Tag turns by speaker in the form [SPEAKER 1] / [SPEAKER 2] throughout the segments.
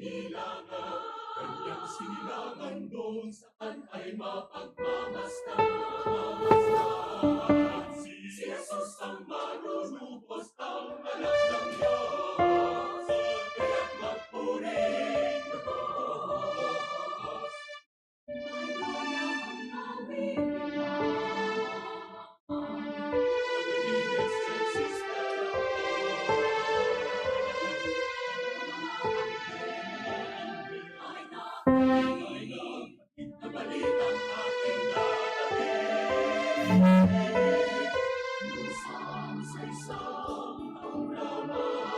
[SPEAKER 1] sinilangan, kanyang sinilangan doon saan ay mapagmamasdan. Si Jesus ang manunubos, ang anak ng Diyos, kaya't magpuring lubos. May gloria ang nawiwala, Pag-ibig excelsis Deo. Ay nakinig, na balitang ating dadating. Minsan sa isang kaulaman,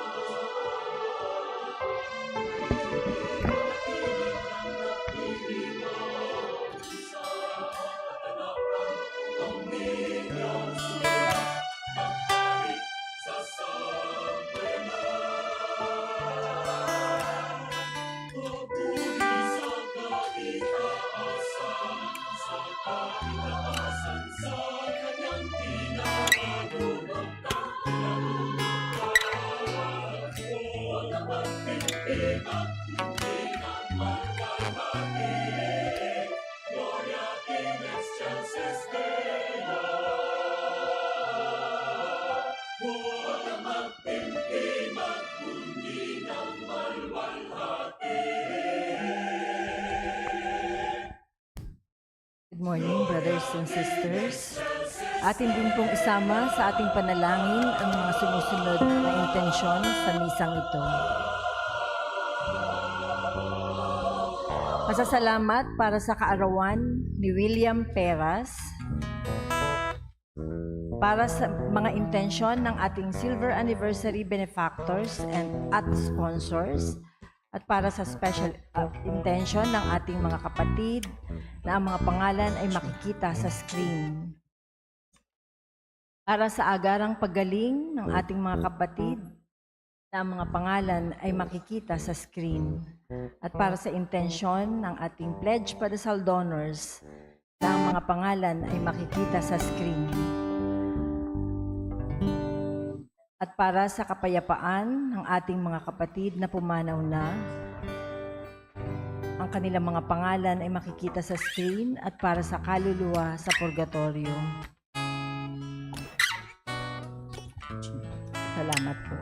[SPEAKER 1] may tinig ng isa katanakan, ang bigyang sulat ng hari sa sambayanan. Papuri sa kaitaasan, sa kaitaasan, sa kanyang pinarunugtan. Huwag na magtimpik at hindi na magkakati. Gloria in excelsis Deo. Huwag na magtimpik at hindi na malwalhati.
[SPEAKER 2] Good morning, brothers and sisters. Atin din pong isama sa ating panalangin ang mga sumusunod na intensyon sa misang ito. Pasasalamat para sa kaarawan ni William Peras, para sa mga intensyon ng ating Silver Anniversary benefactors and at sponsors, at para sa special intention ng ating mga kapatid na ang mga pangalan ay makikita sa screen. Para sa agarang paggaling ng ating mga kapatid na ang mga pangalan ay makikita sa screen. At para sa intensyon ng ating pledge padasal donors na ang mga pangalan ay makikita sa screen. At para sa kapayapaan ng ating mga kapatid na pumanaw na, ang kanilang mga pangalan ay makikita sa screen, at para sa kaluluwa sa purgatorio. Salamat po.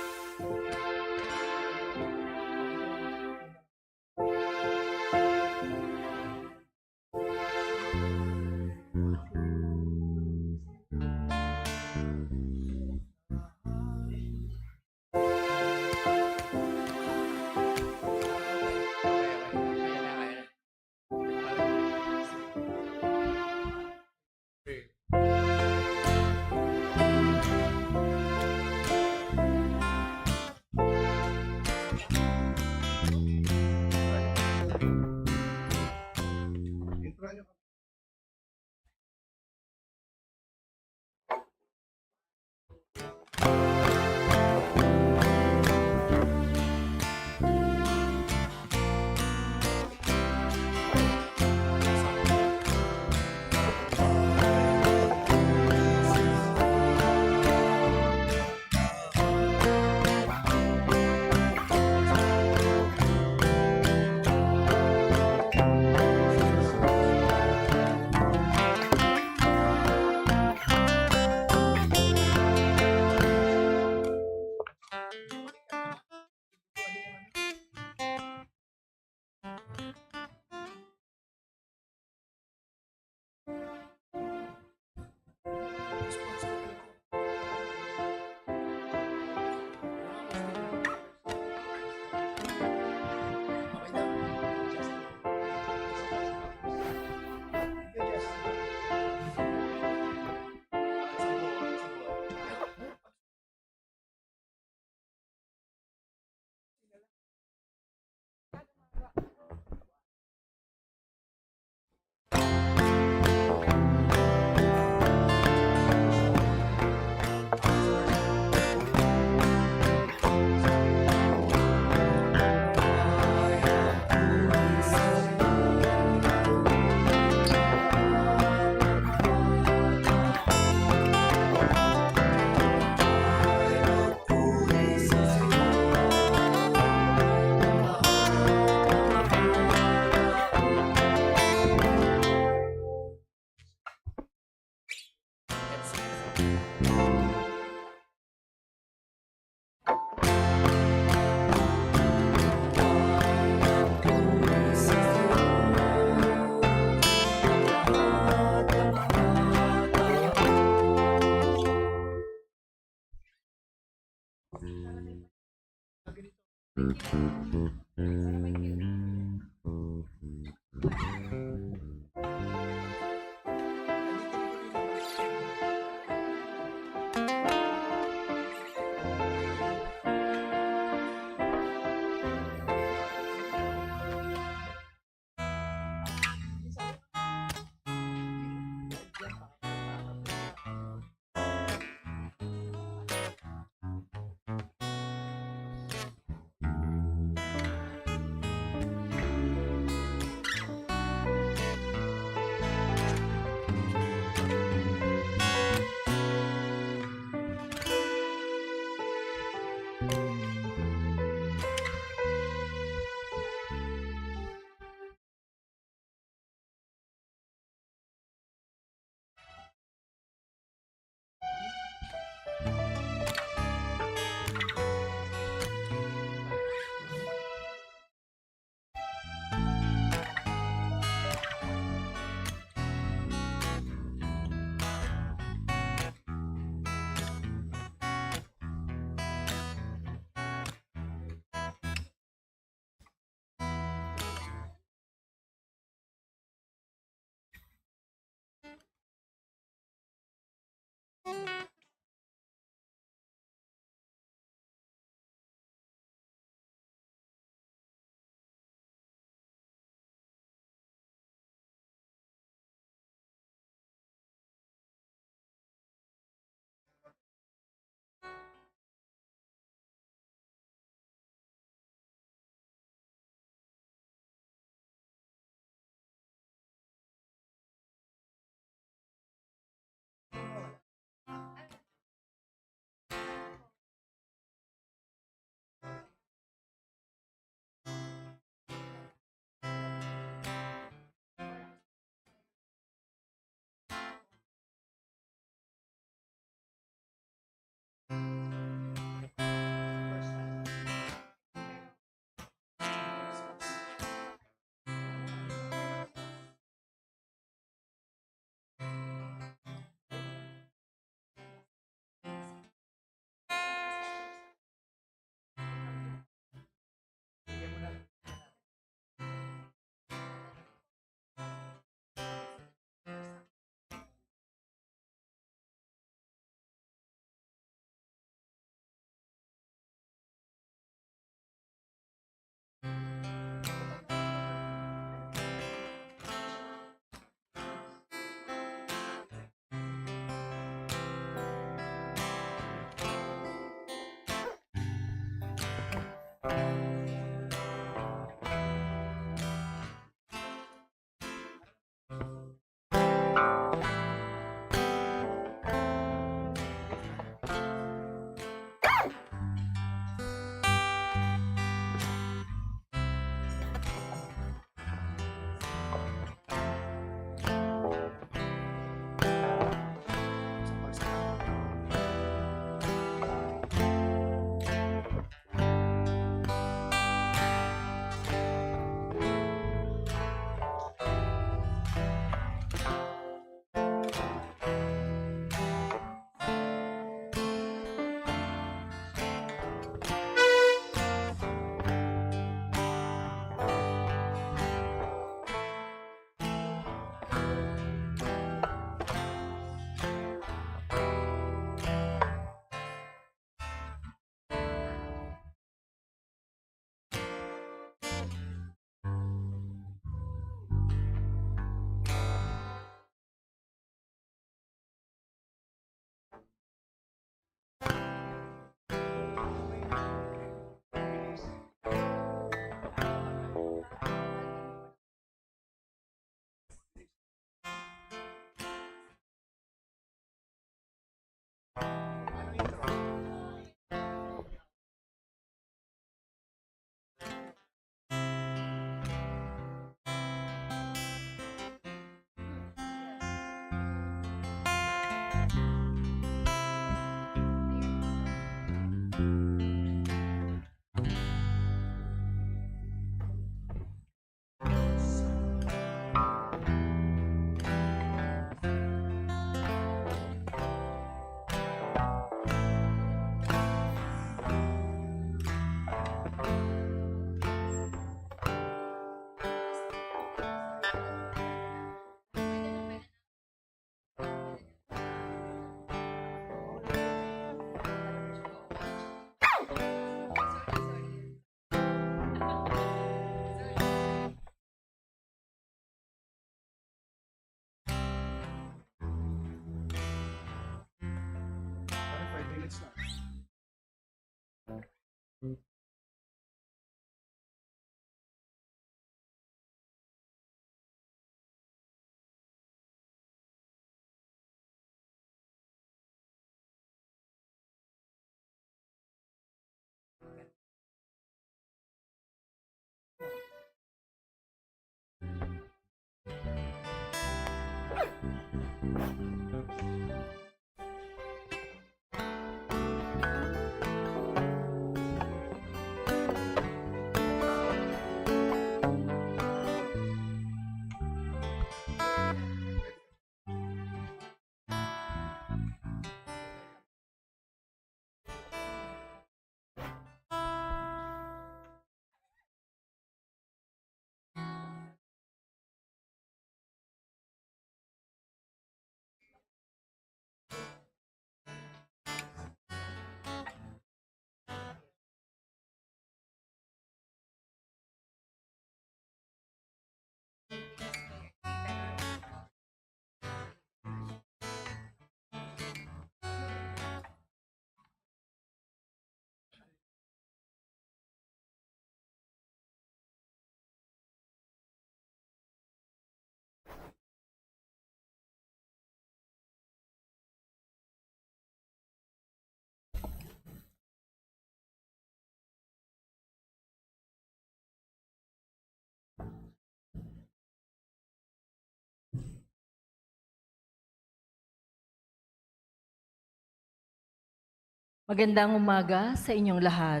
[SPEAKER 2] Magandang umaga sa inyong lahat.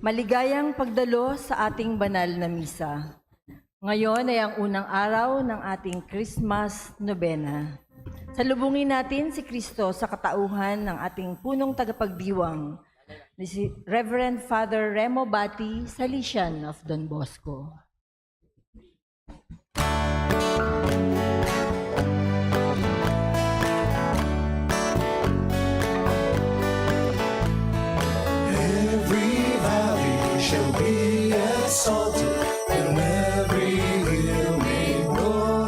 [SPEAKER 2] Maligayang pagdalo sa ating banal na misa. Ngayon ay ang unang araw ng ating Christmas Novena. Salubungin natin si Kristo sa katauhan ng ating punong tagapagdiwang, ni si Reverend Father Remo Bati, Salesian of Don Bosco.
[SPEAKER 3] Every valley shall be exalted, and every hill made low.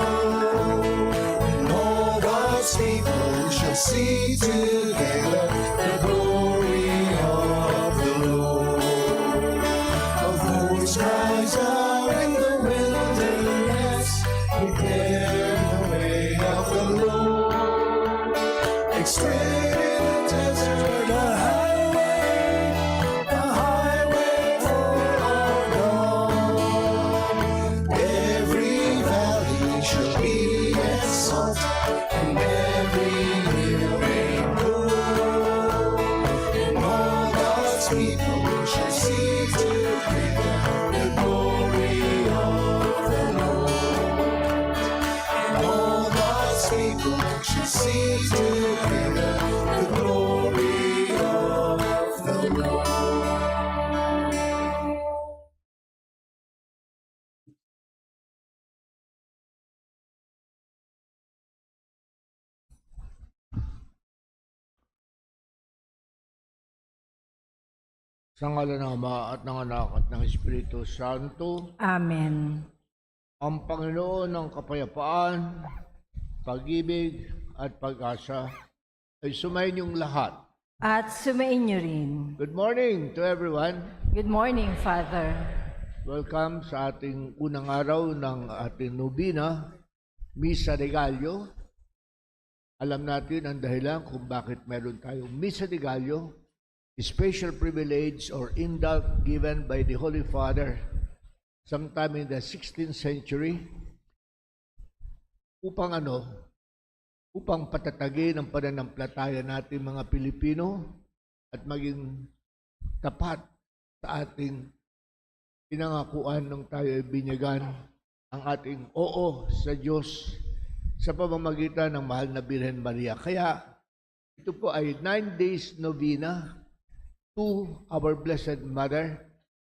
[SPEAKER 3] And all God's people shall see together the glory of the Lord. A voice cries out in the wilderness, prepare the way of the Lord. Make straight in the desert a highway for our God. Every valley shall be exalted, and every hill made low. And all God's people shall see together the glory of the Lord. And all God's people shall see together the glory of the Lord.
[SPEAKER 4] Sa ngala ng Ama at ng Anak at ng Espiritu Santo,
[SPEAKER 2] Amen.
[SPEAKER 4] ang Panginoon ng kapayapaan, pag-ibig at pag-asa ay sumayin yung lahat.
[SPEAKER 2] At sumain niyo rin.
[SPEAKER 4] Good morning to everyone.
[SPEAKER 2] Good morning, Father.
[SPEAKER 4] Welcome sa ating unang araw ng ating nobina, Misa de Gallo. Alam natin ang dahilan kung bakit meron tayong Misa de Gallo, special privilege or indult given by the Holy Father sometime in the 16th century upang upang patatagin ang pananampalataya natin mga Pilipino at maging tapat sa ating pinangakuan nung tayo ay binyagan ang ating oo sa Diyos sa pamamagitan ng mahal na Birhen Maria. Kaya ito po ay 9 days novena to our Blessed Mother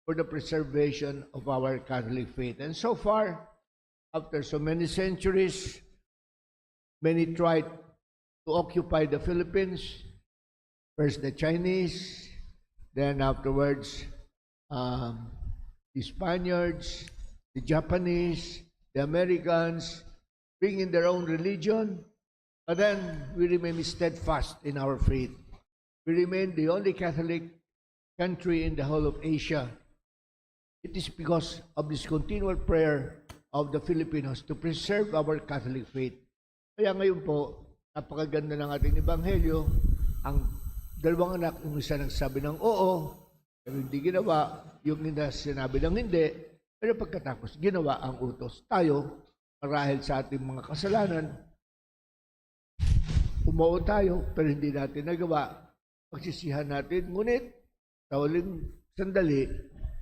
[SPEAKER 4] for the preservation of our Catholic faith. And so far, after so many centuries, many tried to occupy the Philippines. First the Chinese, then afterwards the Spaniards, the Japanese, the Americans, bringing their own religion. But then we remain steadfast in our faith. We remain the only Catholic country in the whole of Asia. It is because of this continual prayer of the Filipinos to preserve our Catholic faith. Kaya ngayon po, napakaganda ng ating ebanghelyo. Ang dalawang anak, yung isa nagsabi ng oo, pero hindi ginawa, yung ina sinabi ng hindi, pero pagkatapos ginawa ang utos. Tayo, marahil sa ating mga kasalanan, umuo tayo, pero hindi natin nagawa. Pagsisihan natin, ngunit sa huling sandali,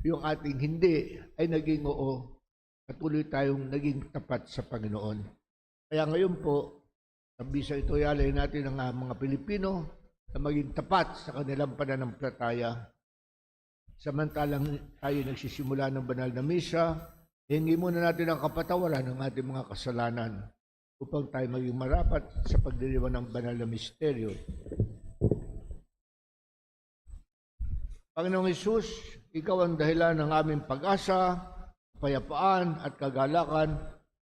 [SPEAKER 4] yung ating hindi ay naging oo. Patuloy tayong naging tapat sa Panginoon. Kaya ngayon po, sa ito yalay natin ang mga Pilipino na maging tapat sa kanilang pananampalataya. Samantalang tayo nagsisimula ng banal na misa, hingi muna natin ang kapatawaran ng ating mga kasalanan upang tayo maging marapat sa pagdiriwang ng banal na misteryo. Panginoong Hesus, Ikaw ang dahilan ng aming pag-asa, kapayapaan at kagalakan.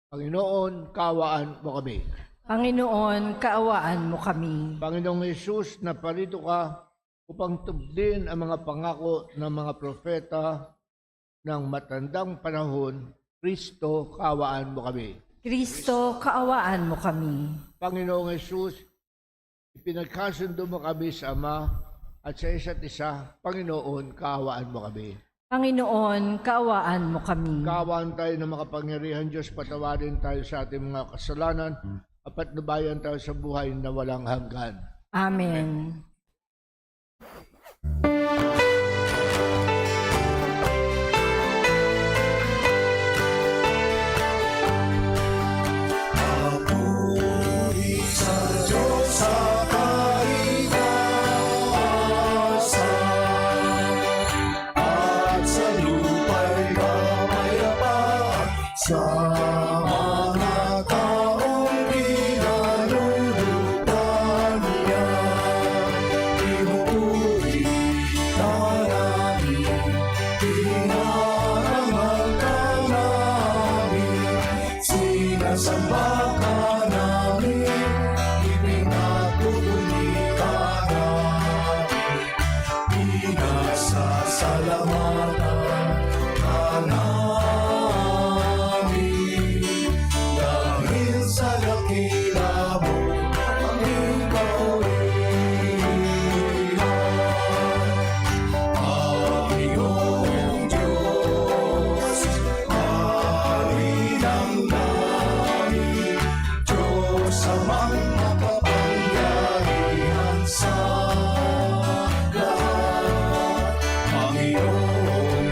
[SPEAKER 4] Panginoon, kaawaan mo kami.
[SPEAKER 2] Panginoon, kaawaan mo kami.
[SPEAKER 4] Panginoong Hesus, naparito ka upang tubdin ang mga pangako ng mga propeta ng matandang panahon. Kristo, kaawaan mo kami.
[SPEAKER 2] Kristo, kaawaan mo kami.
[SPEAKER 4] Panginoong Hesus, ipinagkasundo mo kami sa Ama at sa isa't isa. Panginoon, kaawaan mo kami.
[SPEAKER 2] Panginoon, kaawaan mo kami.
[SPEAKER 4] Kaawaan tayo ng makapangyarihan Diyos, patawarin tayo sa ating mga kasalanan, at patnubayan tayo sa buhay na walang hanggan.
[SPEAKER 2] Amen.
[SPEAKER 3] Papuri sa Diyos sa kaligtasan, at sa lupa'y kapayapaan sa mga taong pinalulupaan niya. Pinupuri ka namin, pinarangal ka namin, sinasamba ka namin, ipinagpupuli ka namin, pinasasalamatan ka namin, dahil sa dakila mo ang iyong kaurihan. Panginoong Diyos, Hari ng langit, Diyos amang makapangyarihan sa lahat. Panginoong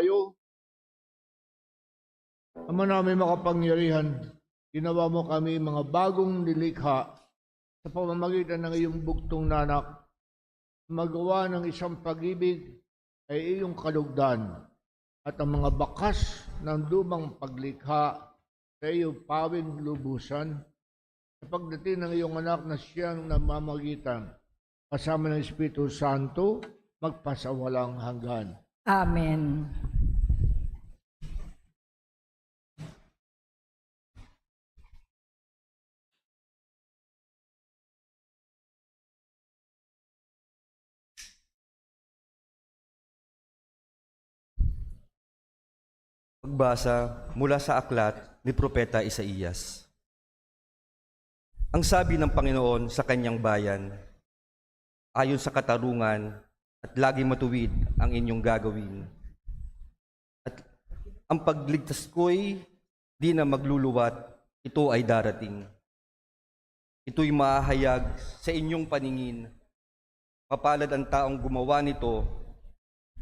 [SPEAKER 4] tayo. Ama namin makapangyarihan, ginawa mo kami mga bagong nilikha sa pamamagitan ng iyong bugtong nanak. Magawa ng isang pag-ibig ay iyong kalugdan at ang mga bakas ng lumang paglikha sa iyong pawing lubusan sa pagdating ng iyong anak na siyang namamagitan kasama ng Espiritu Santo magpasawalang hanggan.
[SPEAKER 2] Amen.
[SPEAKER 5] Pagbasa mula sa aklat ni Propeta Isaías. Ang sabi ng Panginoon sa kanyang bayan, ayon sa katarungan at lagi matuwid ang inyong gagawin. At ang pagligtas ko'y di na magluluwat, ito ay darating. Ito'y mahahayag sa inyong paningin. Mapalad ang taong gumawa nito,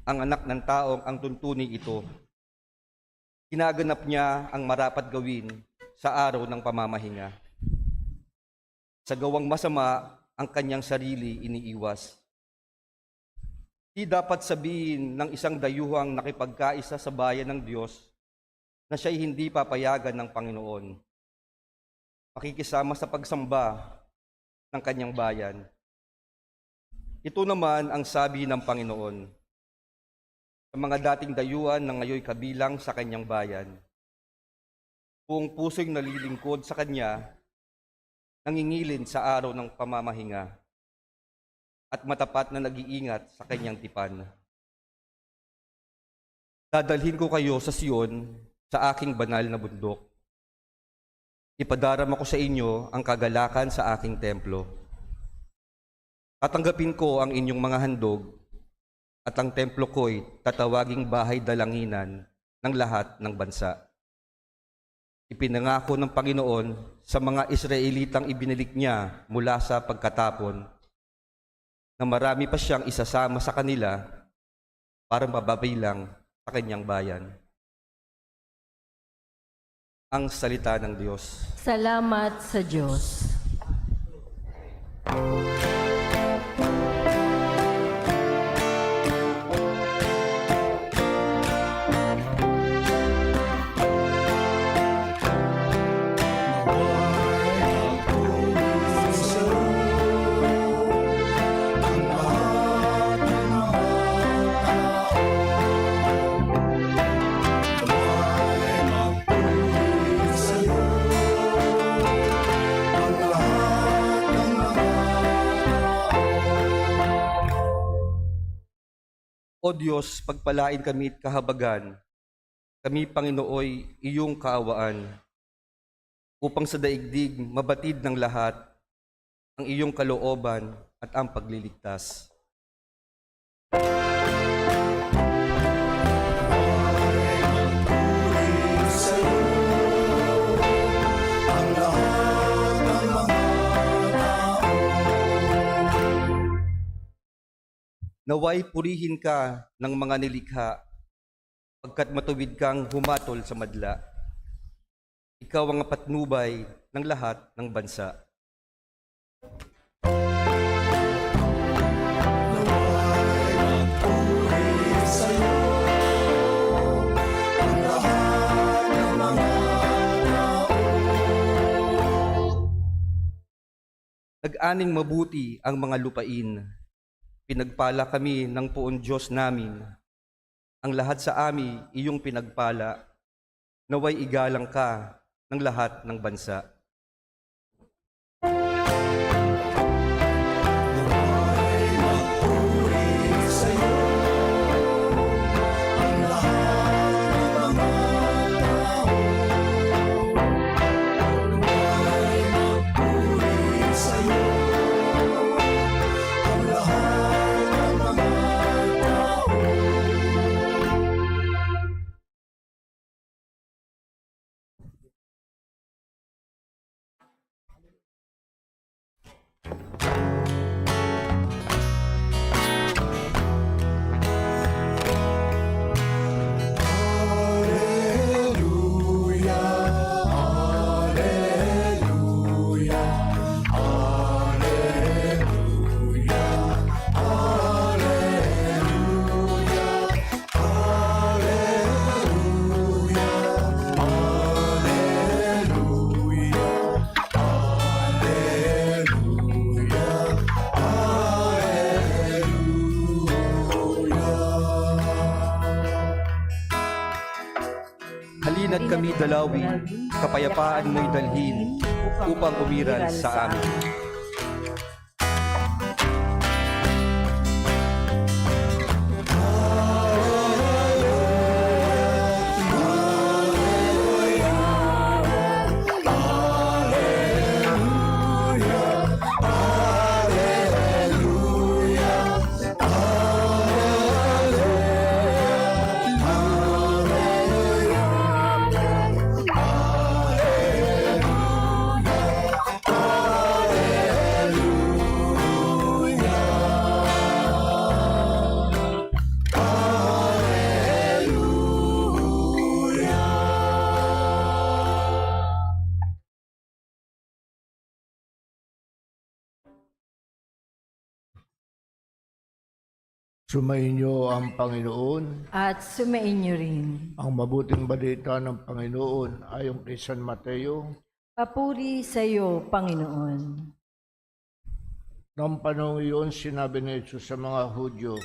[SPEAKER 5] ang anak ng taong ang tuntunin ito. Ginaganap niya ang marapat gawin sa araw ng pamamahinga. Sa gawang masama, ang kanyang sarili iniiwas. Di dapat sabihin ng isang dayuhang nakipagkaisa sa bayan ng Diyos na siya'y hindi papayagan ng Panginoon. Makikisama sa pagsamba ng kanyang bayan. Ito naman ang sabi ng Panginoon sa mga dating dayuhan na ngayoy kabilang sa kanyang bayan. Buong puso'y nalilingkod sa kanya, nangingilin sa araw ng pamamahinga, at matapat na nag-iingat sa kanyang tipan. Dadalhin ko kayo sa Sion, sa aking banal na bundok. Ipadarama ko sa inyo ang kagalakan sa aking templo. Tatanggapin ko ang inyong mga handog, at ang templo ko'y tatawaging bahay dalanginan ng lahat ng bansa. Ipinangako ng Panginoon sa mga Israelitang ibinilik niya mula sa pagkatapon na marami pa siyang isasama sa kanila para mababilang sa kanyang bayan. Ang salita ng Diyos.
[SPEAKER 2] Salamat sa Diyos.
[SPEAKER 5] O Diyos, pagpalain kami at kahabagan, kami Panginooy iyong kaawaan, upang sa daigdig mabatid ng lahat ang iyong kalooban at ang pagliligtas. Naway purihin ka ng mga nilikha, pagkat matuwid kang humatol sa madla. Ikaw ang patnubay ng lahat ng bansa. Nag-aning mabuti ang mga lupain. Pinagpala kami ng Poon Diyos namin. Ang lahat sa amin iyong pinagpala. Naway igalang ka ng lahat ng bansa. dalawin, kapayapaan mo'y dalhin, upang umiral sa amin.
[SPEAKER 4] Sumainyo ang Panginoon.
[SPEAKER 2] At sumainyo rin.
[SPEAKER 4] Ang mabuting balita ng Panginoon ayon kay San Mateo.
[SPEAKER 2] Papuri sa iyo, Panginoon.
[SPEAKER 4] Noong panahon iyon, sinabi ni Jesus sa mga Hudyo,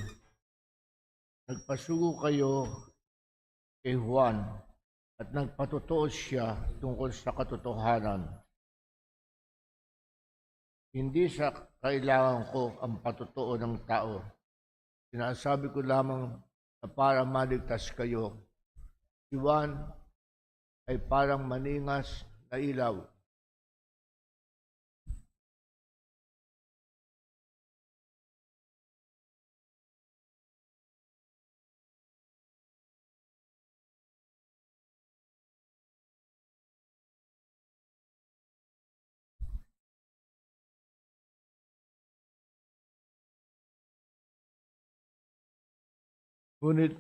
[SPEAKER 4] nagpasugo kayo kay Juan at nagpatotoo siya tungkol sa katotohanan. Hindi sa kailangan ko ang patotoo ng tao. Sinasabi ko lamang na para maligtas kayo. Si Juan ay parang maningas na ilaw. Ngunit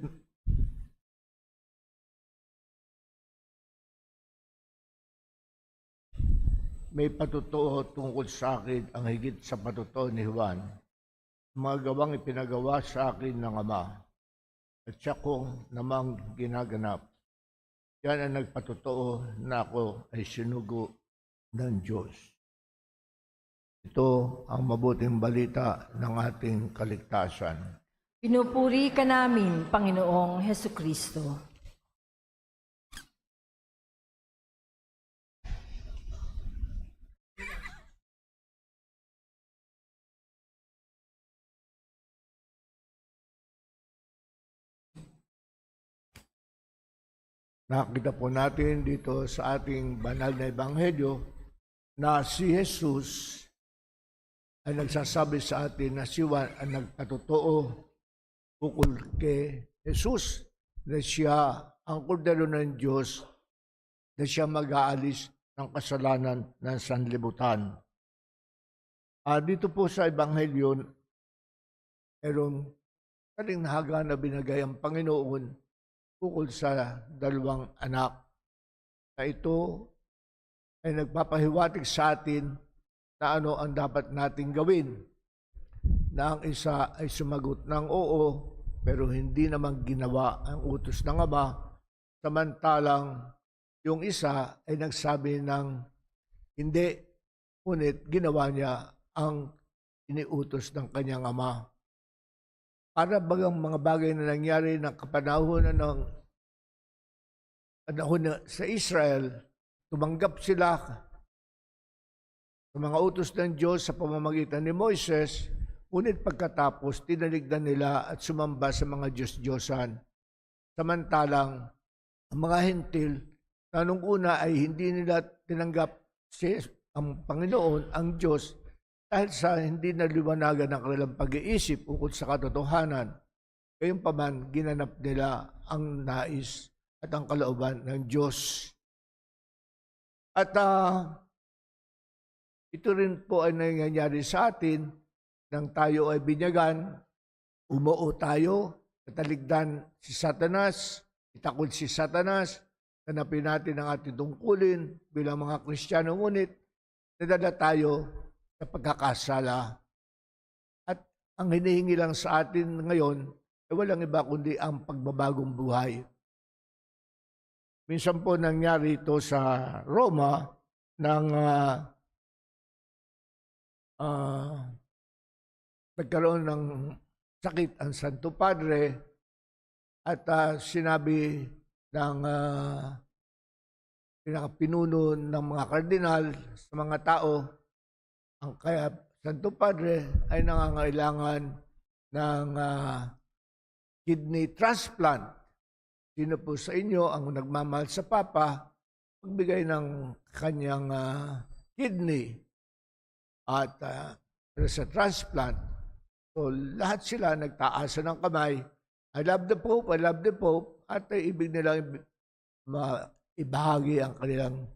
[SPEAKER 4] may patotoo tungkol sa akin ang higit sa patotoo ni Juan. Mga gawang ipinagawa sa akin ng Ama at siya kong namang ginaganap. Yan ang nagpatotoo na ako ay sinugo ng Diyos. Ito ang mabuting balita ng ating kaligtasan.
[SPEAKER 2] Pinupuri ka namin, Panginoong Hesukristo.
[SPEAKER 4] Nakita po natin dito sa ating banal na ebanghelyo na si Jesus ay nagsasabi sa atin na si Juan ang nagpatotoo ukol kay Jesus na siya ang kordero ng Diyos na siya mag-aalis ng kasalanan ng sanlibutan. Dito po sa ebanghelyo, merong talinghaga na binigay ang Panginoon ukol sa dalawang anak na ito ay nagpapahiwatig sa atin na ano ang dapat nating gawin. Na ang isa ay sumagot ng oo, pero hindi naman ginawa ang utos ng Ama, samantalang yung isa ay nagsabi ng hindi, ngunit ginawa niya ang iniutos ng kanyang Ama. Para bagang mga bagay na nangyari ng kapanahonan ng sa Israel, tumanggap sila sa mga utos ng Diyos sa pamamagitan ni Moises, ngunit pagkatapos, tinaligdan nila at sumamba sa mga Diyos-Diyosan. Samantalang, ang mga hentil na nung una ay hindi nila tinanggap ang Panginoon, ang Diyos, dahil sa hindi naliwanagan ng kanilang pag-iisip ukol sa katotohanan. Gayunpaman, ginanap nila ang nais at ang kalooban ng Diyos. At ito rin po ay nangyayari sa atin nang tayo ay binyagan, umuo tayo, kataligdan si Satanas, itakot si Satanas, hanapin natin ang ating tungkulin bilang mga Kristiyano, ngunit nadala tayo sa pagkakasala. At ang hinihingi lang sa atin ngayon ay walang iba kundi ang pagbabagong buhay. Minsan po nangyari ito sa Roma ng nagkaroon ng sakit ang Santo Padre at sinabi ng pinakapinuno ng mga kardinal sa mga tao. Ang kaya Santo Padre ay nangangailangan ng kidney transplant. Sino po sa inyo ang nagmamahal sa Papa, magbigay ng kanyang kidney at sa transplant. So lahat sila nagtaasa ng kamay. I love the Pope, I love the Pope. At ibig nilang ibahagi ang kanilang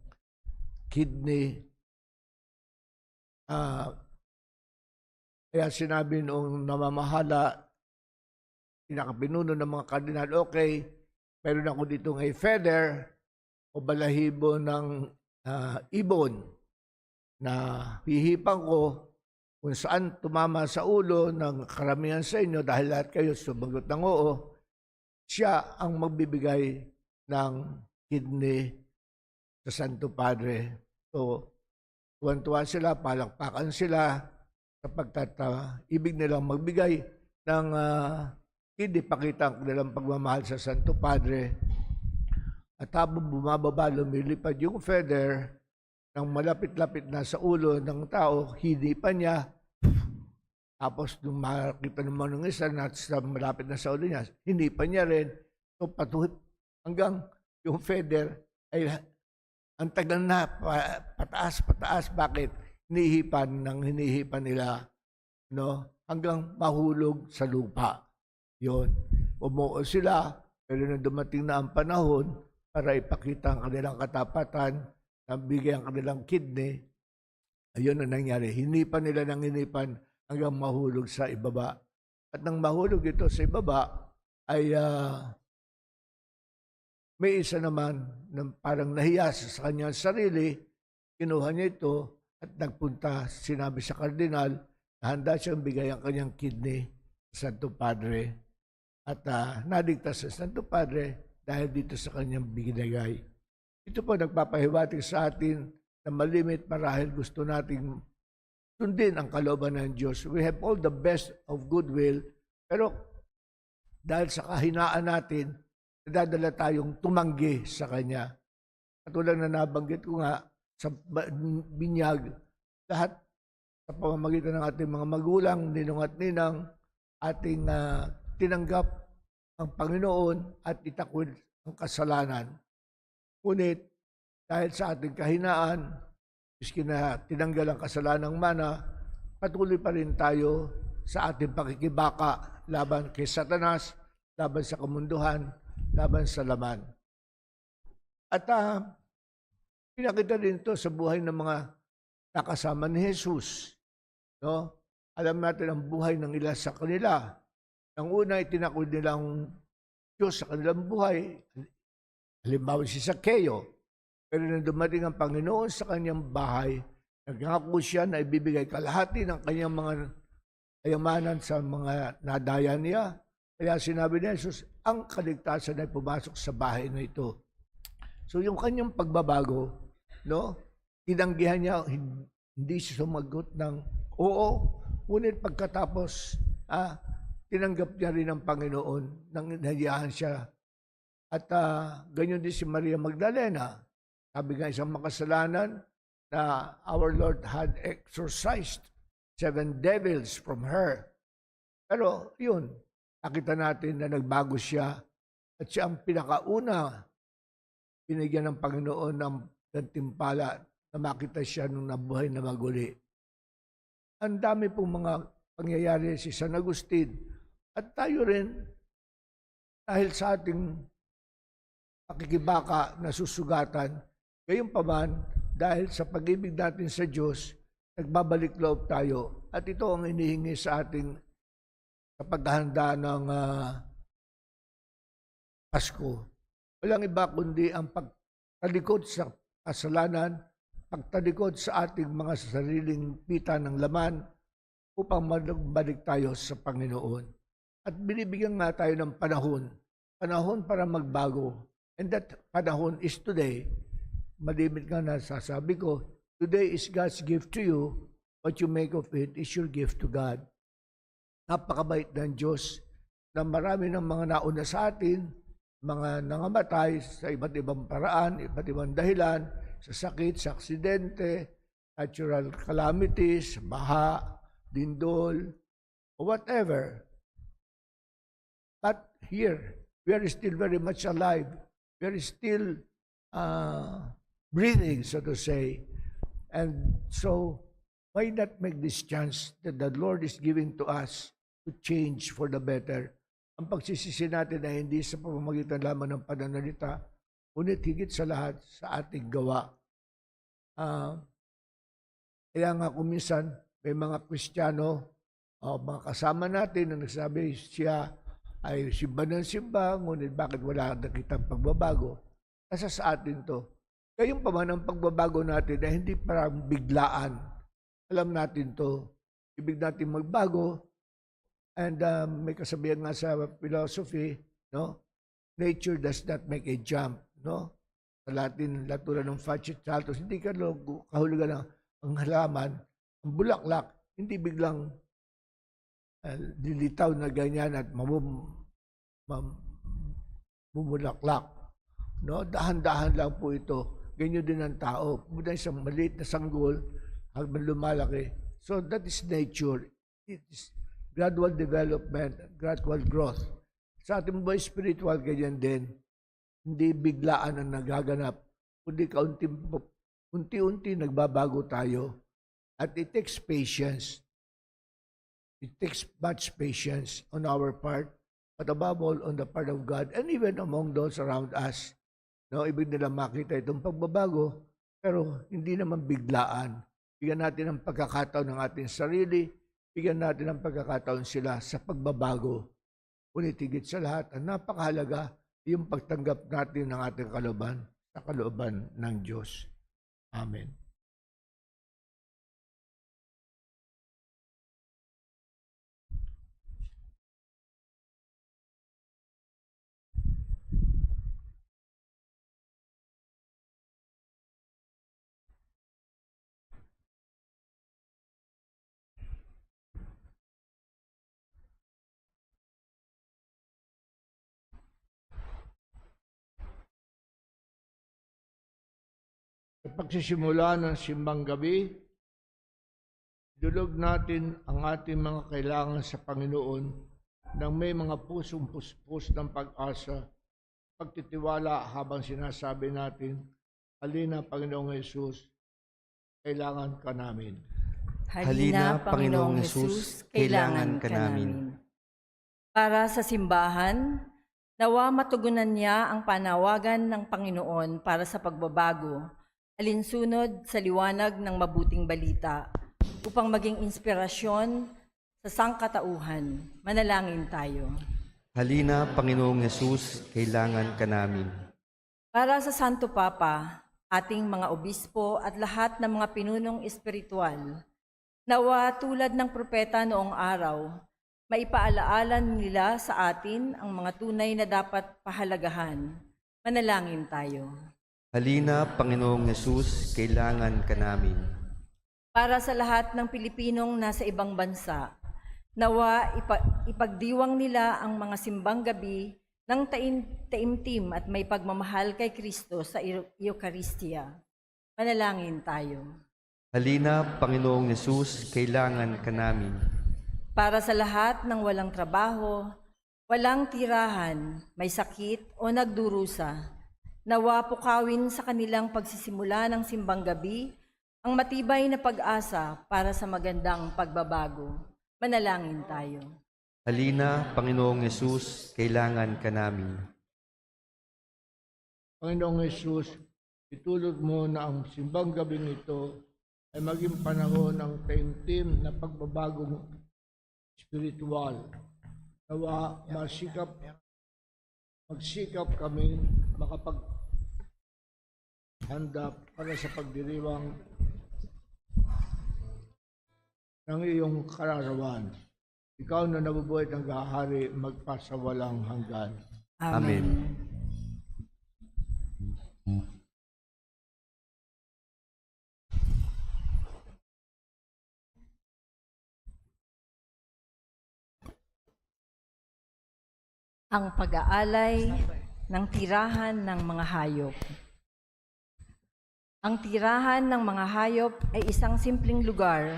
[SPEAKER 4] kidney. Kaya sinabi noong namamahala, pinakapinuno ng mga kardinal, okay, meron ako dito ng feather o balahibo ng ibon na hihipan ko kung saan tumama sa ulo ng karamihan sa inyo dahil lahat kayo sumagot ng oo, siya ang magbibigay ng kidney sa Santo Padre. So, tuwan-tuwa sila, palakpakan sila sapagkat ibig nilang magbigay ng kidney, pakita ang kanilang pagmamahal sa Santo Padre. At habang bumababa, lumilipad yung feather nang malapit-lapit na sa ulo ng tao, hinipan niya. Tapos nung makita naman ng isa na malapit na sa ulo niya, hinipan niya rin. So patuloy hanggang yung feather ay ang tagal na, pataas. Bakit? Hinihipan nila, no? Hanggang mahulog sa lupa. Yun. Umuo sila, pero nung dumating na ang panahon para ipakita ang kanilang katapatan, nabigay ang kanilang kidney, ayun ang nangyari. Hinipan nila hanggang mahulog sa ibaba. At nang mahulog ito sa ibaba, ay may isa naman na parang nahiya sa kanyang sarili, kinuha niya ito at nagpunta, sinabi sa kardinal na handa siyang bigay ang kanyang kidney sa Santo Padre. At naligtas sa Santo Padre dahil dito sa kanyang binigay. Ito po nagpapahiwatig sa atin na malimit marahil gusto nating sundin ang kalooban ng Diyos. We have all the best of goodwill, pero dahil sa kahinaan natin, nadadala tayong tumanggi sa Kanya. Katulad na nabanggit ko nga, sa binyag, lahat sa pamamagitan ng ating mga magulang, ninong at ninang, ating tinanggap ang Panginoon at itakwil ang kasalanan. Ngunit dahil sa ating kahinaan, miski na tinanggal ang kasalanang mana, patuloy pa rin tayo sa ating pakikibaka laban kay Satanas, laban sa kamunduhan, laban sa laman. At pinakita din ito sa buhay ng mga nakasama ni Jesus. No? Alam natin ang buhay ng ilan sa kanila. Ang una, itinakwil nilang Diyos sa kanilang buhay. Halimbawa si Zaccheo. Pero nang dumating ang Panginoon sa kanyang bahay, nagngako siya na ibibigay kalahati ng kanyang mga kayamanan sa mga nadaya niya. Kaya sinabi ni Jesus, ang kaligtasan ay pumasok sa bahay na ito. So yung kanyang pagbabago, no? Tinanggihan niya, hindi siya sumagot ng oo. Ngunit pagkatapos, tinanggap niya rin ang Panginoon nang inayahan siya. At ganyan din si Maria Magdalena. Sabi nga isang makasalanan na our Lord had exorcised 7 devils from her. Pero yun, nakita natin na nagbago siya at siya ang pinakauna binigyan ng Panginoon ng gantimpala na makita siya nung nabuhay na maguli. Ang dami pong mga pangyayari si San Agustin at tayo rin dahil sa ating pakikibaka na susugatan, gayunpaman dahil sa pag-ibig natin sa Diyos, nagbabalik loob tayo. At ito ang inihingi sa ating sa paghahanda ng Pasko. Walang iba kundi ang pagtalikod sa kasalanan, pagtalikod sa ating mga sariling pita ng laman upang magbalik tayo sa Panginoon. At binibigyan nga tayo ng panahon para magbago. And that panahon is today. Malimit nga na sasabi ko, today is God's gift to you. What you make of it is your gift to God. Napakabait ng Diyos na marami ng mga nauna sa atin mga nangamatay sa iba't ibang paraan, iba't ibang dahilan, sa sakit, sa aksidente, natural calamities, baha, lindol, or whatever. But here, we are still very much alive. We are still breathing, so to say. And so, why not make this chance that the Lord is giving to us to change for the better? Ang pagsisisi natin ay hindi sa pamamagitan lamang ng pananalita, ngunit higit sa lahat sa ating gawa. Kaya nga kung minsan may mga Kristiyano, mga kasama natin na nagsabi siya ay simba ng simba, ngunit bakit wala nakitang pagbabago? Nasa sa atin to. Kayong paman ang pagbabago natin ay hindi parang biglaan. Alam natin to. Ibig natin magbago. And may kasabihan nga sa philosophy, no? Nature does not make a jump, no? Sa Latin, latura ng facit saltus, hindi ka kahulugan ng ang halaman, ang bulaklak, hindi biglang dilitaw na ganyan at mamulaklak. No? Dahan-dahan lang po ito. Ganyan din ang tao. Muna isang maliit na sanggol, hanggang lumalaki. So that is nature. It is gradual development, gradual growth. Sa ating buhay spiritual, ganyan din. Hindi biglaan ang nagaganap, kundi unti-unti nagbabago tayo. At it takes patience. It takes much patience on our part, but above all, on the part of God, and even among those around us. No, ibig nila makita itong pagbabago, pero hindi naman biglaan. Bigyan natin ang pagkakataon ng ating sarili, bigyan natin ang pagkakataon sila sa pagbabago. Ngunit higit sa lahat, ang napakahalaga, yung pagtanggap natin ng ating kalooban sa kalooban ng Diyos. Amen. Sa pagsisimula ng simbang gabi, dulog natin ang ating mga kailangan sa Panginoon nang may mga pusong puspos ng pag-asa, pagtitiwala habang sinasabi natin, halina Panginoong Hesus, kailangan ka namin.
[SPEAKER 2] Halina, Panginoong Hesus, kailangan ka namin. Para sa simbahan, nawa matugunan niya ang panawagan ng Panginoon para sa pagbabago, alinsunod sa liwanag ng mabuting balita, upang maging inspirasyon sa sangkatauhan. Manalangin tayo.
[SPEAKER 5] Halina, Panginoong Yesus, kailangan ka namin.
[SPEAKER 2] Para sa Santo Papa, ating mga obispo at lahat ng mga pinunong espiritual, nawa tulad ng propeta noong araw, maipaalaalan nila sa atin ang mga tunay na dapat pahalagahan. Manalangin tayo.
[SPEAKER 5] Halina, Panginoong Yesus, kailangan ka namin.
[SPEAKER 2] Para sa lahat ng Pilipinong nasa ibang bansa, nawa ipagdiwang nila ang mga simbang gabi ng taimtim at may pagmamahal kay Kristo sa Eucharistia. Manalangin tayo.
[SPEAKER 5] Halina, Panginoong Yesus, kailangan ka namin.
[SPEAKER 2] Para sa lahat ng walang trabaho, walang tirahan, may sakit o nagdurusa, nawa pukawin sa kanilang pagsisimula ng simbang gabi ang matibay na pag-asa para sa magandang pagbabago. Manalangin tayo.
[SPEAKER 5] Halina, Panginoong Yesus, kailangan ka namin.
[SPEAKER 4] Panginoong Hesus, itulog mo na ang simbang gabing ito ay maging panahon ng taimtim na pagbabagong spiritual. Nawa magsikap kami handa para sa pagdiriwang ng iyong kararawan. Ikaw na nabubuhay ng gahari magpasawalang hanggan.
[SPEAKER 5] Amen.
[SPEAKER 2] Ang pag-aalay ng tirahan ng mga hayop. Ang tirahan ng mga hayop ay isang simpleng lugar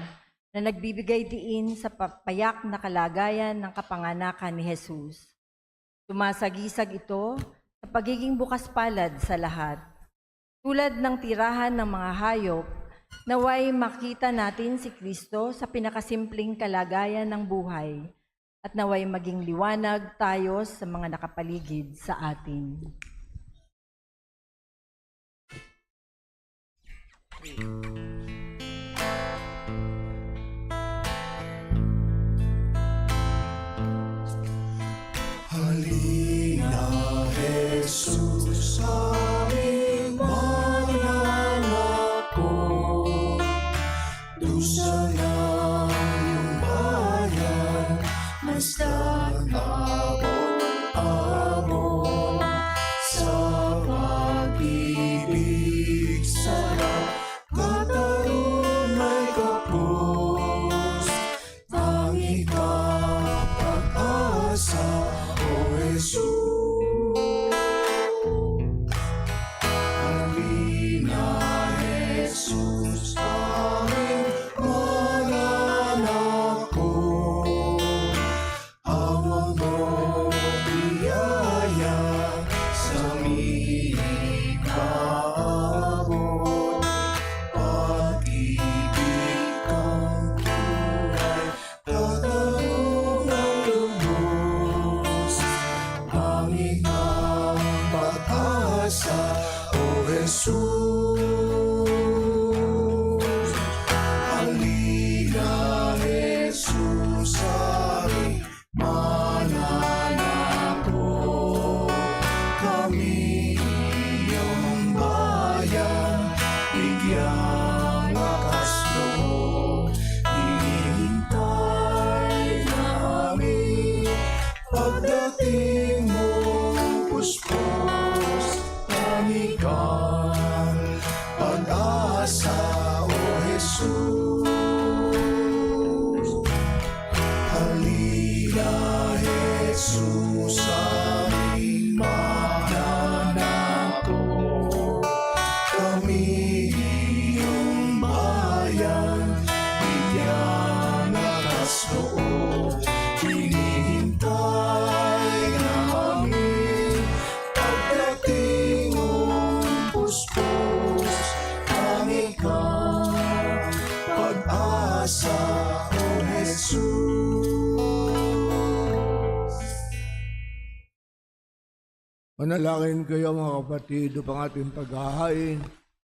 [SPEAKER 2] na nagbibigay diin sa payak na kalagayan ng kapanganakan ni Jesus. Sumasagisag ito sa pagiging bukas palad sa lahat. Tulad ng tirahan ng mga hayop, naway makita natin si Kristo sa pinakasimpleng kalagayan ng buhay at naway maging liwanag tayo sa mga nakapaligid sa atin.
[SPEAKER 3] Halina, Jesus, aming mananakop. Dusa ng iyong bayan, masdan abon-abon. Sa pag-ibig, sarap, katarunay kapos. Tangi ka, pag-asa, O Jesus. Halina, Jesus, aming mananakop. Awang mo biyaya sa aming kaabot. Pag-ibig kang tunay, katarungang lubos. Aming ang pag-asa, O Jesus. Halina, Jesus, aming mananakop. Kami iyong bayan, bigyang lakas loob. Hinihintay namin pagdating mong puspos. Kami kang pag-asa, O Jesus. Halina, Jesus, aming mananakop. Kami iyong bayan, bigyang lakas loob. Hinihintay namin pagdating mong puspos. Kami kang pag-asa, O Jesus.
[SPEAKER 4] Manalangin kayo mga kapatid upang ating paghahain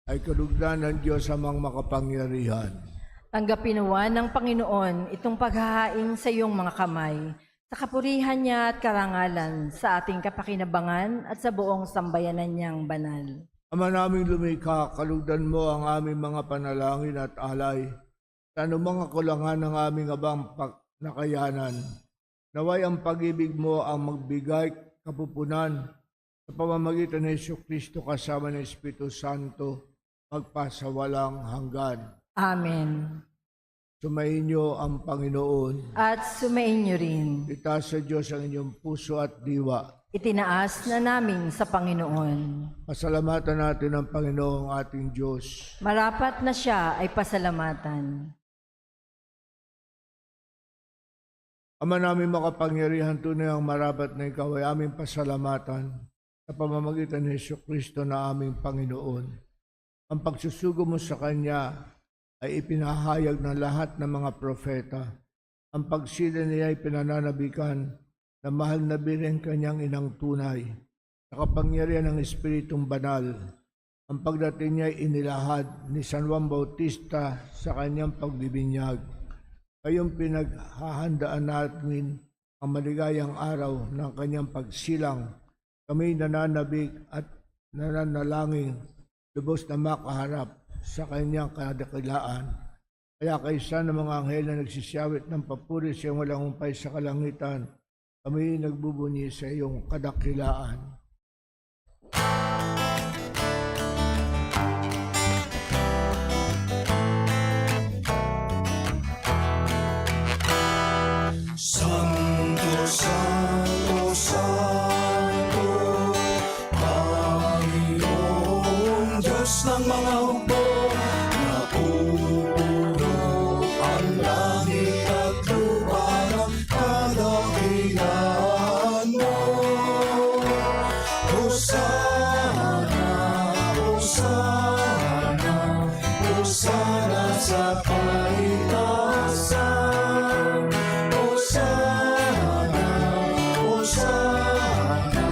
[SPEAKER 4] ay kalugdan ng Diyos amang makapangyarihan.
[SPEAKER 2] Tanggapin nawa ng Panginoon itong paghahain sa iyong mga kamay, sa kapurihan niya at karangalan, sa ating kapakinabangan at sa buong sambayanan niyang banal.
[SPEAKER 4] Ama naming lumikha, kalugdan mo ang aming mga panalangin at alay sa anumang kakulangan ng aming abang nakayanan. Naway ang pag-ibig mo ang magbigay kapupunan sa pamamagitan ng Jesucristo kasama ng Espiritu Santo magpasawalang hanggan.
[SPEAKER 2] Amen.
[SPEAKER 4] Sumainyo ang Panginoon.
[SPEAKER 2] At sumainyo rin.
[SPEAKER 4] Itaas sa Diyos ang inyong puso at diwa.
[SPEAKER 2] Itinaas na namin sa Panginoon.
[SPEAKER 4] Pasalamatan natin ang Panginoong ating Diyos.
[SPEAKER 2] Marapat na siya ay pasalamatan.
[SPEAKER 4] Ama namin makapangyarihan, tunay ang marapat na ikaw ay aming pasalamatan sa pamamagitan ni Jesucristo na aming Panginoon. Ang pagsusugo mo sa Kanya ay ipinahayag ng lahat ng mga propeta. Ang pagsila niya ay pinananabikan na mahal na bilang Kanyang inang tunay. Sa kapangyarihan ng Espiritong Banal, ang pagdating niya ay inilahad ni San Juan Bautista sa kanyang pagbibinyag. Kayong pinaghahandaan natin ang maligayang araw ng kanyang pagsilang. Kami nananabik at nananalangin, lubos na makaharap sa kanyang kadakilaan. Kaya kaysa ng mga anghel na nagsisiyawit ng papuri sa iyong walang humpay sa kalangitan, kami nagbubunyi sa iyong kadakilaan.
[SPEAKER 3] Santo, Santo, Santo, ang mga hukbo. Napupuno ang langit at lupa ng kadakilaan mo. Hosana, Hosana, Hosana sa kaitaasan. Hosana, Hosana,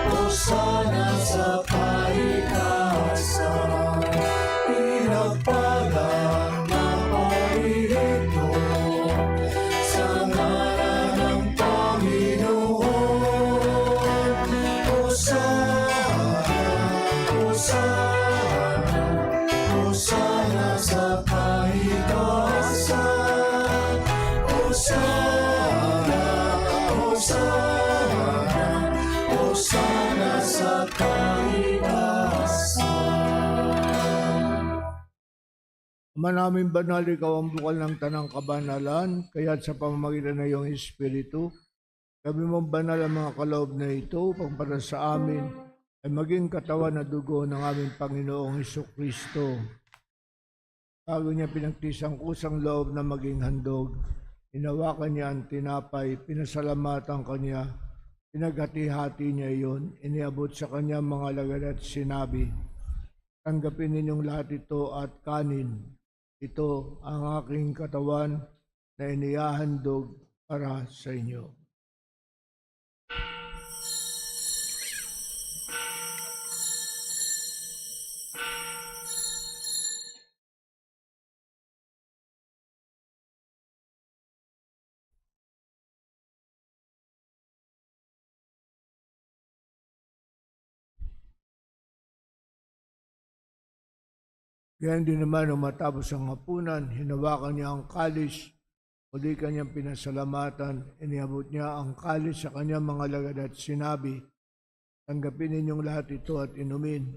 [SPEAKER 3] Hosana sa kaitaasan. Pinagpalang na paririto sa ngalan ng Panginoon. Hosana, Hosana, Hosana sa kaitaasan. Hosana, Hosana, Hosana sa kaitaasan.
[SPEAKER 4] Ama namin banal, ikaw ang bukal ng tanang kabanalan, kaya't sa pamamagitan ng iyong Espiritu, gabi mong banal ang mga kaloob na ito, upang para sa amin ay maging katawan na dugo ng aming Panginoong Hesukristo. Bago niya pinagtisang kusang loob na maging handog, hinawakan niya ang tinapay, pinasalamatan kanya, pinaghati-hati niya iyon, iniabot sa kanya mga lagad at sinabi, tanggapin ninyong lahat ito at kanin. Ito ang aking katawan na inihahandog para sa inyo. Ganyan din naman nung matapos ang hapunan, hinawakan niya ang kalis, muli kanyang pinasalamatan, iniabot niya ang kalis sa kanyang mga lagad at sinabi, tanggapin ninyong lahat ito at inumin.